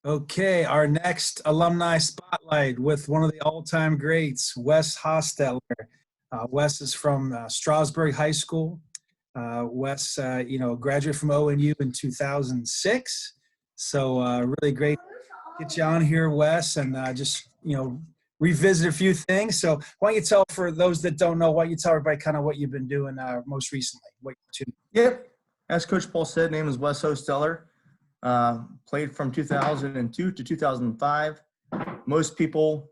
Okay, our next alumni spotlight with one of the all-time greats, Wes Hostetler. Wes is from Strasburg High School. Wes, graduated from ONU in 2006. So really great to get you on here, Wes, and revisit a few things. So why don't you tell, for those that don't know, why don't you tell everybody kind of what you've been doing most recently? Yep. As Coach Paul said, name is Wes Hostetler. Played from 2002 to 2005. Most people,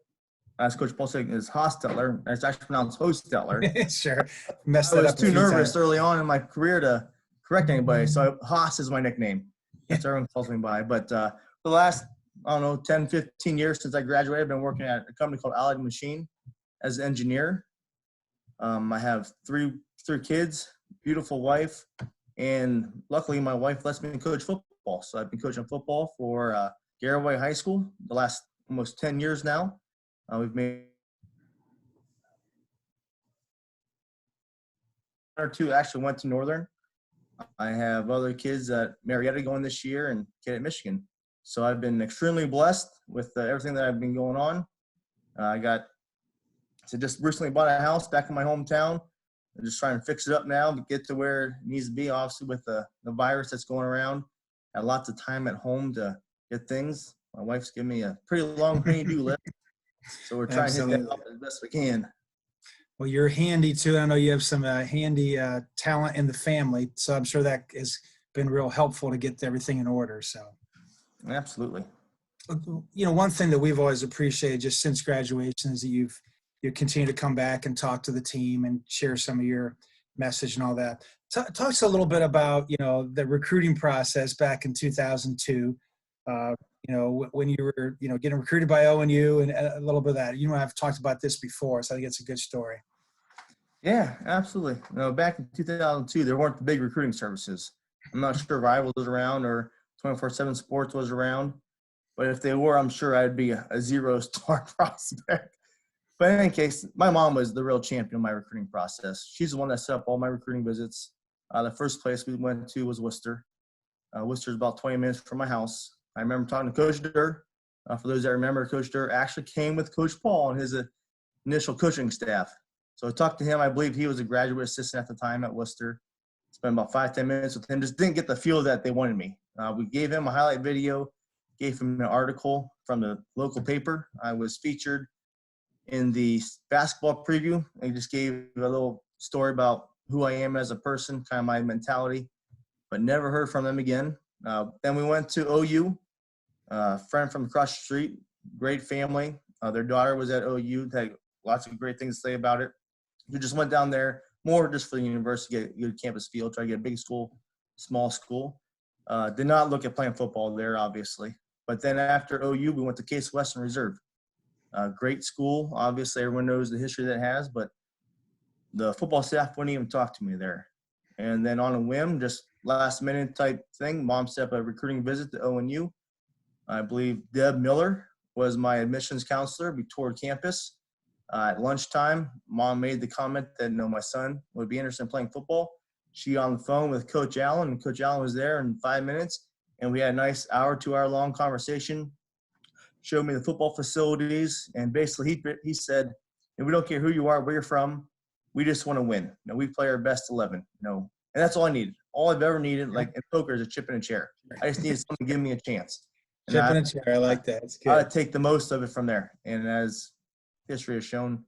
as Coach Paul said, is Hostetler. It's actually pronounced Hostetler. Sure. I was too nervous early on in my career to correct anybody, so Haas is my nickname. That's what everyone calls me by. But for the last, 10, 15 years since I graduated, I've been working at a company called Alumni as an engineer. I have three kids, beautiful wife, and luckily my wife lets me coach football. So I've been coaching football for Garraway High School the last almost 10 years now. We've made one or two actually went to Northern. I have other kids at Marietta going this year and kid at Michigan. So I've been extremely blessed with everything that I've been going on. Just recently bought a house back in my hometown. I'm just trying to fix it up now to get to where it needs to be, obviously with the virus that's going around. Had lots of time at home to get things. My wife's giving me a pretty long honey-do list. So we're trying to hit that up as best we can. Well, you're handy too. I know you have some handy talent in the family, so I'm sure that has been real helpful to get everything in order. So, absolutely. One thing that we've always appreciated just since graduation is that you continue to come back and talk to the team and share some of your message and all that. Talk to us a little bit about the recruiting process back in 2002. When you were, getting recruited by ONU and a little bit of that. I've talked about this before, so I think it's a good story. Yeah, absolutely. Back in 2002, there weren't the big recruiting services. I'm not sure Rivals was around or 24/7 Sports was around, but if they were, I'm sure I'd be a zero-star prospect. But in any case, my mom was the real champion of my recruiting process. She's the one that set up all my recruiting visits. The first place we went to was Worcester. Worcester is about 20 minutes from my house. I remember talking to Coach Durr. For those that remember, Coach Durr actually came with Coach Paul on his initial coaching staff. So I talked to him. I believe he was a graduate assistant at the time at Worcester. Spent about 5-10 minutes with him. Just didn't get the feel that they wanted me. We gave him a highlight video, gave him an article from the local paper. I was featured in the basketball preview. I just gave a little story about who I am as a person, kind of my mentality, but never heard from them again. Then we went to OU. Friend from across the street, great family. Their daughter was at OU, had lots of great things to say about it. We just went down there more just for the university, get a good campus feel, try to get a big school, small school. Did not look at playing football there, obviously. But then after OU, we went to Case Western Reserve. Great school. Obviously, everyone knows the history that it has, but the football staff wouldn't even talk to me there. And then on a whim, just last-minute type thing, mom set up a recruiting visit to ONU. I believe Deb Miller was my admissions counselor. We toured campus. At lunchtime, mom made the comment that, my son would be interested in playing football. She on the phone with Coach Allen, and Coach Allen was there in 5 minutes, and we had a nice 2-hour-long conversation. Showed me the football facilities, and basically he said, we don't care who you are, where you're from, we just want to win. We play our best 11. And that's all I needed. All I've ever needed, like in poker, is a chip in a chair. I just needed someone to give me a chance. Chip in a chair, I like that. It's good. I would take the most of it from there. And as history has shown,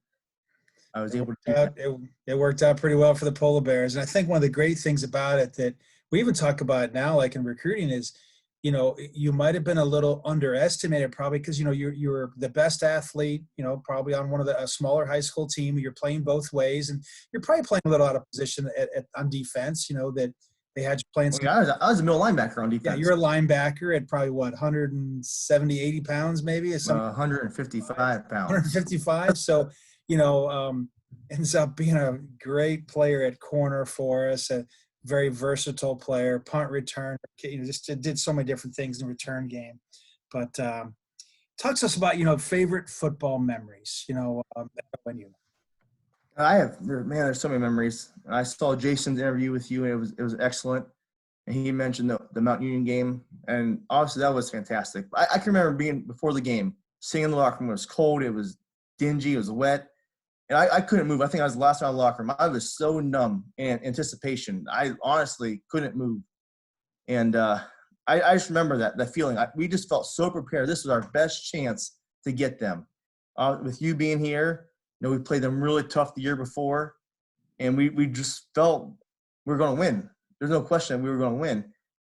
I was able to do that. It worked out pretty well for the Polar Bears. And I think one of the great things about it that we even talk about now, like in recruiting, is, you might have been a little underestimated probably because, you're the best athlete, probably on one of a smaller high school team. You're playing both ways, and you're probably playing a little out of position on defense, that they had you playing. I was a middle linebacker on defense. Yeah, you're a linebacker at probably, 170, 80 pounds maybe? 155 pounds. 155. So, ends up being a great player at corner for us, a very versatile player, punt return, just did so many different things in the return game. But talk to us about, favorite football memories, when you. I have, there's so many memories. I saw Jason's interview with you, and it was excellent. And he mentioned the Mount Union game And obviously that was fantastic. I can remember being before the game, sitting in the locker room. It was cold. It was dingy. It was wet. And I couldn't move. I think I was the last one out of the locker room. I was so numb in anticipation. I honestly couldn't move. And I just remember that feeling. We just felt so prepared. This was our best chance to get them. With you being here, we played them really tough the year before. And we just felt we were going to win. There's no question we were going to win.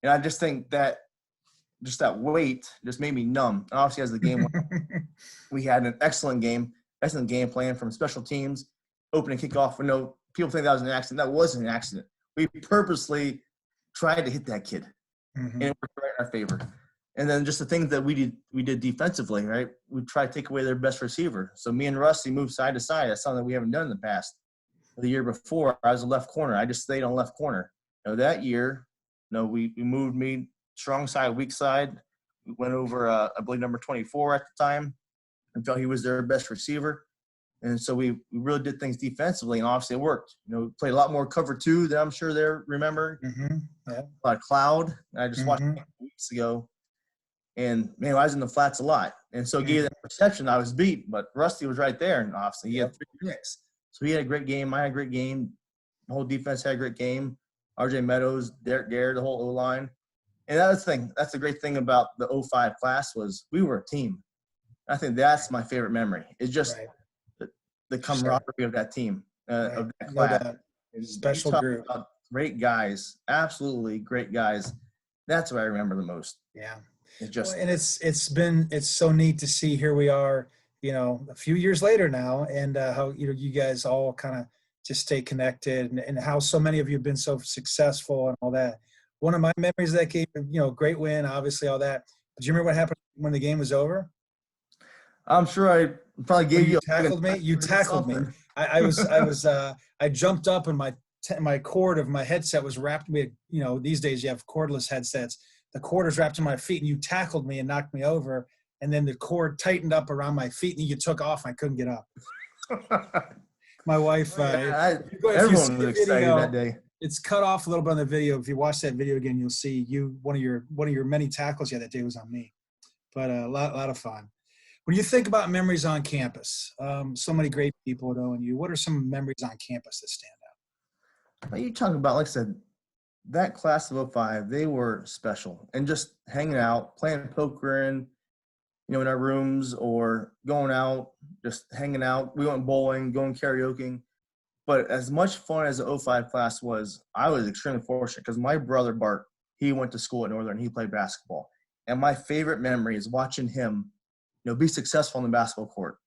And I just think that just that weight just made me numb. And obviously, as the game went on, we had an excellent game plan from special teams, opening kickoff. People think that was an accident. That wasn't an accident. We purposely tried to hit that kid, and it worked right in our favor. And then just the things that we did defensively, right? We tried to take away their best receiver. So me and Rusty moved side to side. That's something that we haven't done in the past. The year before, I was a left corner. I just stayed on left corner. That year, we moved me strong side, weak side. We went over, I believe, number 24 at the time, and felt he was their best receiver. And so we really did things defensively, and obviously it worked. We played a lot more cover two than I'm sure they remember. Yeah. A lot of cloud. I just watched it weeks ago. And, man, I was in the flats a lot. And so gave that perception I was beat, but Rusty was right there, and obviously he had 3 picks. So he had a great game. I had a great game. The whole defense had a great game. RJ Meadows, Derek Garrett, the whole O-line. And that's the thing. That's the great thing about the 05 class was we were a team. I think that's my favorite memory. It's just the camaraderie of that team, of that class. Special group. Great guys, absolutely great guys. That's what I remember the most. Yeah. It just and it's so neat to see here we are, a few years later now, and how you guys all kind of just stay connected, and how so many of you have been so successful and all that. One of my memories of that game, great win, obviously all that. Do you remember what happened when the game was over? I'm sure I probably gave you. Tackled me. You tackled me. I jumped up and my cord of my headset was wrapped. These days you have cordless headsets. The cord was wrapped in my feet, and you tackled me and knocked me over. And then the cord tightened up around my feet, and you took off. And I couldn't get up. My wife. Everyone was excited that day. It's cut off a little bit on the video. If you watch that video again, you'll see one of your many tackles you had that day was on me. But a lot of fun. When you think about memories on campus, so many great people at ONU. What are some memories on campus that stand out? You talking about, like I said, that class of 05, they were special. And just hanging out, playing poker in our rooms, or going out, just hanging out. We went bowling, going karaoke. But as much fun as the 05 class was, I was extremely fortunate because my brother, Bart, he went to school at Northern. He played basketball. And my favorite memory is watching him, be successful on the basketball court.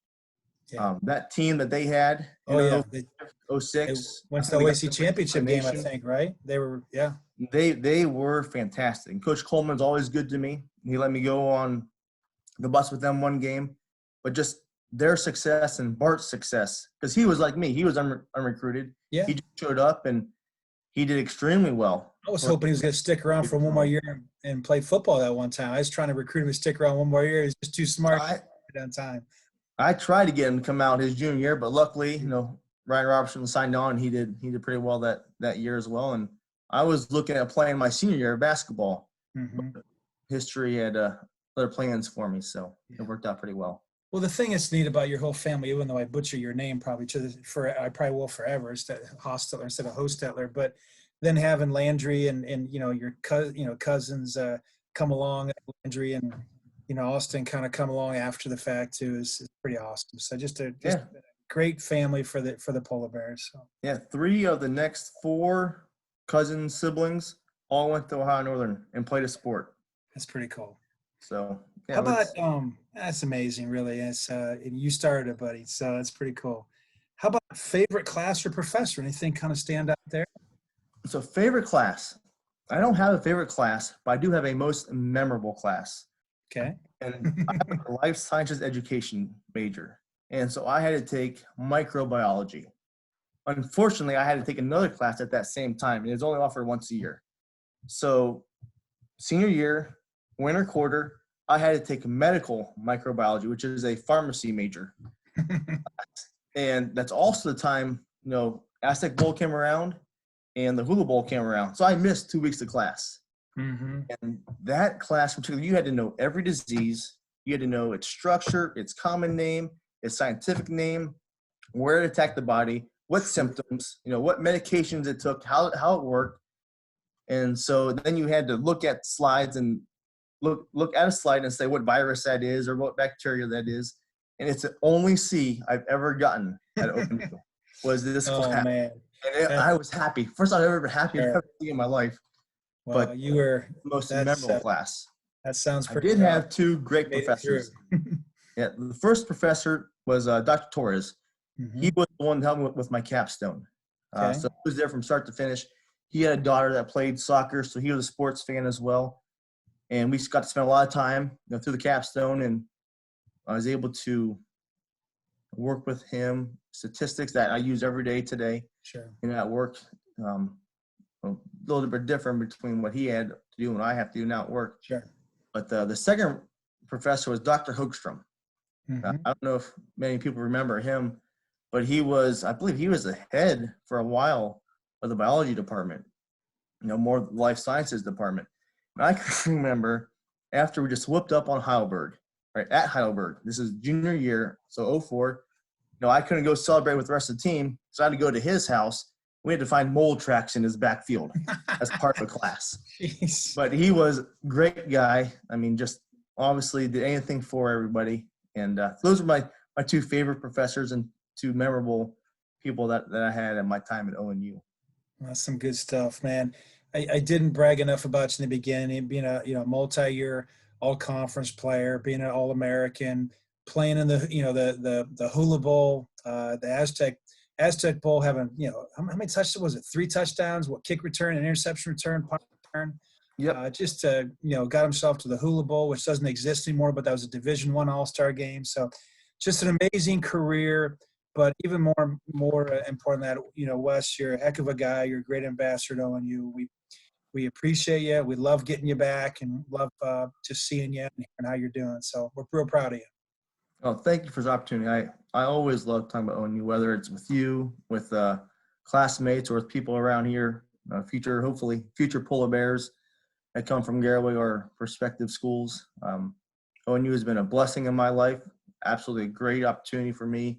Yeah. That team that they had, 06. Went to the OAC championship game, I think, right? They were, yeah. They were fantastic. And Coach Coleman's always good to me. He let me go on the bus with them one game. But just their success and Bart's success, because he was like me. He was unrecruited. Yeah. He just showed up, and he did extremely well. I was hoping he was going to stick around for one more year and play football that one time. I was trying to recruit him to stick around one more year. He's just too smart on time. I tried to get him to come out his junior year, but luckily, Ryan Robertson signed on. He did pretty well that year as well. And I was looking at playing my senior year of basketball. But history had other plans for me, so it worked out pretty well. Well, the thing that's neat about your whole family, even though I butcher your name probably I probably will forever, instead of Hostetler instead of Hostetler, but then having Landry and your cousins come along, Landry and Austin kind of come along after the fact too is pretty awesome. So just a great family for the Polar Bears. So. Yeah, 3 of the next 4 cousin siblings all went to Ohio Northern and played a sport. That's pretty cool. So yeah, how about that's amazing, really. It's you started it, buddy. So that's pretty cool. How about favorite class or professor? Anything kind of stand out there? So favorite class. I don't have a favorite class, but I do have a most memorable class. Okay. And I'm a life sciences education major. And so I had to take microbiology. Unfortunately, I had to take another class at that same time, and it's only offered once a year. So senior year, winter quarter, I had to take medical microbiology, which is a pharmacy major. And that's also the time, Aztec Bowl came around and the Hula Bowl came around. So I missed 2 weeks of class. Mm-hmm. And that class, particularly, you had to know every disease. You had to know its structure, its common name, its scientific name, where it attacked the body, what symptoms, what medications it took, how it worked. And so then you had to look at slides and look at a slide and say what virus that is or what bacteria that is. And it's the only C I've ever gotten at ONU was this Oh class. man. And I was happy. First time I've ever been happy I've Sure. ever seen in my life. Well, But you were, the most that's, memorable class. that sounds I pretty did proud. have two great Made it through. professors. Yeah, the first professor was Dr. Torres. Mm-hmm. He was the one that helped me with my capstone. Okay. So he was there from start to finish. He had a daughter that played soccer, so he was a sports fan as well. And we got to spend a lot of time through the capstone, and I was able to work with him statistics that I use every day today. Sure. At work. A little bit different between what he had to do and what I have to do now at work. Sure. But the second professor was Dr. Hoekstrom. Mm-hmm. I don't know if many people remember him, but I believe he was the head for a while of the biology department, more life sciences department. And I can remember after we just whooped up on Heidelberg, right, at Heidelberg. This is junior year, so 04. I couldn't go celebrate with the rest of the team, so I had to go to his house. We had to find mole tracks in his backfield as part of a class. Jeez. But he was a great guy. I mean, just obviously did anything for everybody. And those were my two favorite professors and two memorable people that I had at my time at ONU. That's some good stuff, man. I didn't brag enough about you in the beginning, being a multi-year all-conference player, being an All-American, playing in the the Hula Bowl, the Aztec Bowl, having how many touchdowns was it? 3 touchdowns, what, kick return, and interception return, punt return. Yep. Just got himself to the Hula Bowl, which doesn't exist anymore, but that was a Division I All-Star game. So just an amazing career. But even more important than that, Wes, you're a heck of a guy. You're a great ambassador to ONU. We appreciate you. We love getting you back and love just seeing you and hearing how you're doing. So we're real proud of you. Oh, thank you for the opportunity. I always love talking about ONU, whether it's with you, with classmates, or with people around here, hopefully future Polar Bears that come from Garaway or prospective schools. ONU has been a blessing in my life, absolutely a great opportunity for me.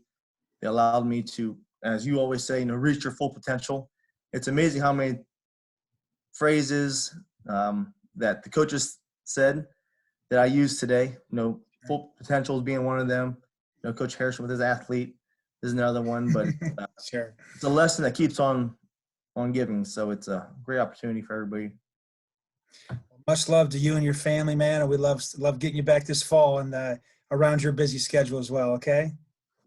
It allowed me to, as you always say, reach your full potential. It's amazing how many phrases that the coaches said that I use today. Full potential is being one of them. Coach Harrison with his athlete is another one. But Sure. It's a lesson that keeps on giving. So it's a great opportunity for everybody. Much love to you and your family, man. And we love getting you back this fall and around your busy schedule as well. Okay.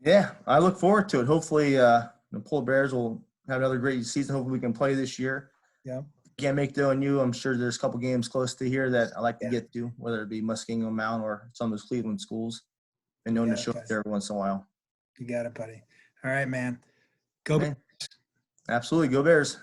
Yeah, I look forward to it. Hopefully, the Polar Bears will have another great season. Hopefully, we can play this year. Yeah. Can't make the ONU. I'm sure there's a couple games close to here that I like to get to, whether it be Muskingum Mound or some of those Cleveland schools. And known to show up there every once in a while. You got it, buddy. All right, man. Go. Man. Absolutely. Go Bears.